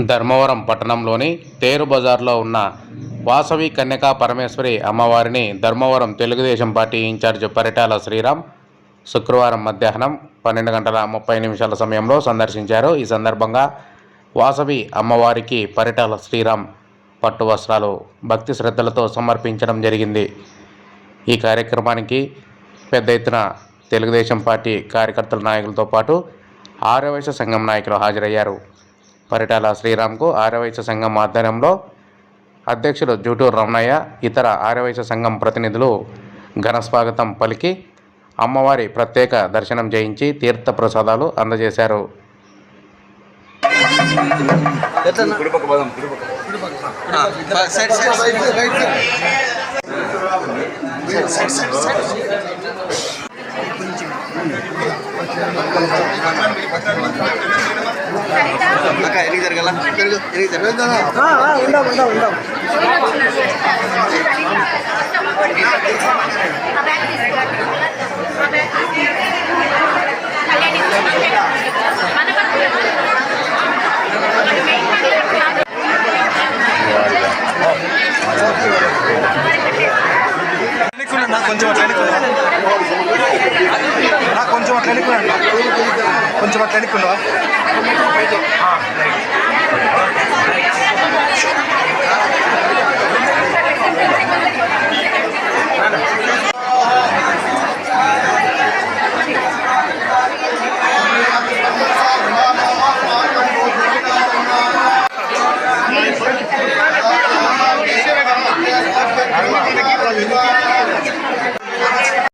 ధర్మవరం పట్టణంలోని తేరు బజార్లో ఉన్న వాసవి కన్యకా పరమేశ్వరి అమ్మవారిని ధర్మవరం తెలుగుదేశం పార్టీ ఇన్ఛార్జ్ పరిటాల శ్రీరామ్ శుక్రవారం మధ్యాహ్నం 12:30 సమయంలో సందర్శించారు. ఈ సందర్భంగా వాసవి అమ్మవారికి పరిటాల శ్రీరామ్ పట్టు వస్త్రాలు భక్తి శ్రద్ధలతో సమర్పించడం జరిగింది. ఈ కార్యక్రమానికి పెద్ద ఎత్తున తెలుగుదేశం పార్టీ కార్యకర్తల నాయకులతో పాటు ఆర్యవైశ్య సంఘం నాయకులు హాజరయ్యారు. పరిటాల శ్రీరామ్కు ఆర్యవైశ్య సంఘం ఆధ్వర్యంలో అధ్యక్షులు జూటూరు రమణయ్య, ఇతర ఆర్యవైశ్య సంఘం ప్రతినిధులు ఘన స్వాగతం పలికి అమ్మవారి ప్రత్యేక దర్శనం చేయించి తీర్థ ప్రసాదాలు అందజేశారు. కొంచెం అట్లా ఎన్నుకున్నా